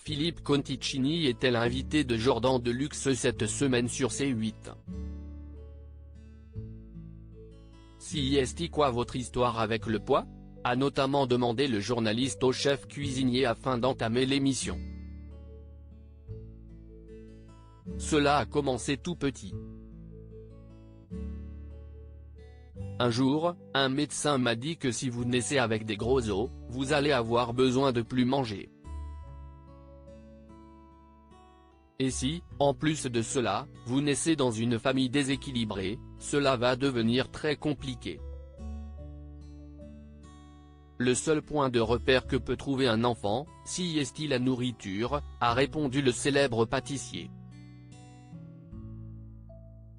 Philippe Conticini était l'invité de Jordan Deluxe cette semaine sur C8. C'est quoi votre histoire avec le poids ? A notamment demandé le journaliste au chef cuisinier afin d'entamer l'émission. Cela a commencé tout petit. Un jour, un médecin m'a dit que si vous naissez avec des gros os, vous allez avoir besoin de plus manger. Et si, en plus de cela, vous naissez dans une famille déséquilibrée, cela va devenir très compliqué. Le seul point de repère que peut trouver un enfant, c'est la nourriture, a répondu le célèbre pâtissier.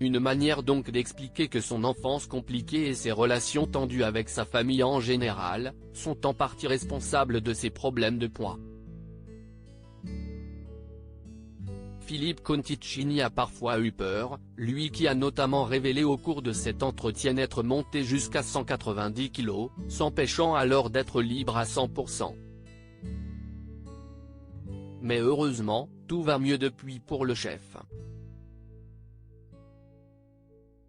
Une manière donc d'expliquer que son enfance compliquée et ses relations tendues avec sa famille en général, sont en partie responsables de ses problèmes de poids. Philippe Conticini a parfois eu peur, lui qui a notamment révélé au cours de cet entretien être monté jusqu'à 190 kg, s'empêchant alors d'être libre à 100%. Mais heureusement, tout va mieux depuis pour le chef.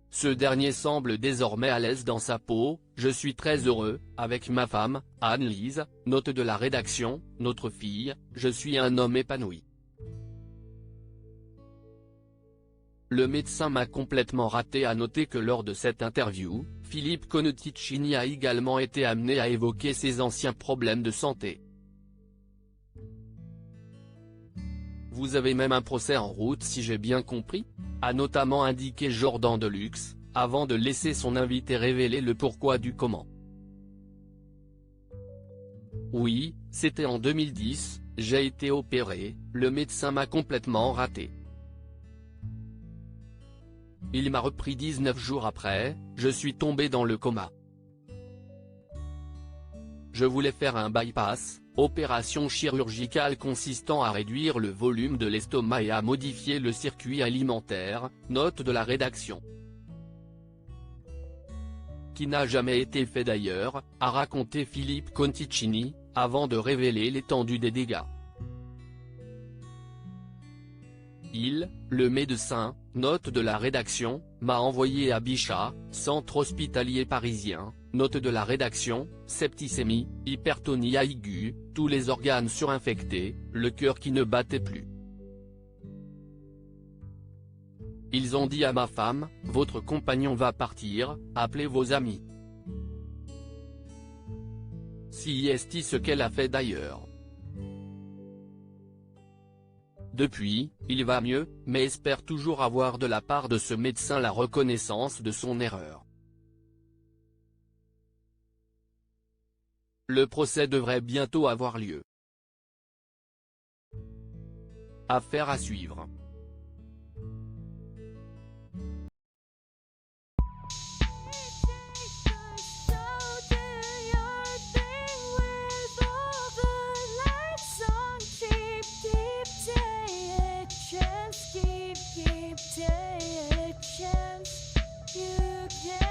Ce dernier semble désormais à l'aise dans sa peau. Je suis très heureux, avec ma femme, Anne-Lise, note de la rédaction, notre fille, je suis un homme épanoui. Le médecin m'a complètement raté. À noter que lors de cette interview, Philippe Conticini a également été amené à évoquer ses anciens problèmes de santé. Vous avez même un procès en route si j'ai bien compris ? A notamment indiqué Jordan Deluxe, avant de laisser son invité révéler le pourquoi du comment. Oui, c'était en 2010, j'ai été opéré, le médecin m'a complètement raté. Il m'a repris 19 jours après, je suis tombé dans le coma. Je voulais faire un bypass, opération chirurgicale consistant à réduire le volume de l'estomac et à modifier le circuit alimentaire, note de la rédaction. Qui n'a jamais été fait d'ailleurs, a raconté Philippe Conticini, avant de révéler l'étendue des dégâts. Le médecin, note de la rédaction, m'a envoyé à Bichat, centre hospitalier parisien, note de la rédaction, septicémie, hypertonie aiguë, tous les organes surinfectés, le cœur qui ne battait plus. Ils ont dit à ma femme, votre compagnon va partir, appelez vos amis. C'est ce qu'elle a fait d'ailleurs. Depuis, il va mieux, mais espère toujours avoir de la part de ce médecin la reconnaissance de son erreur. Le procès devrait bientôt avoir lieu. Affaire à suivre. Keep take a chance, you can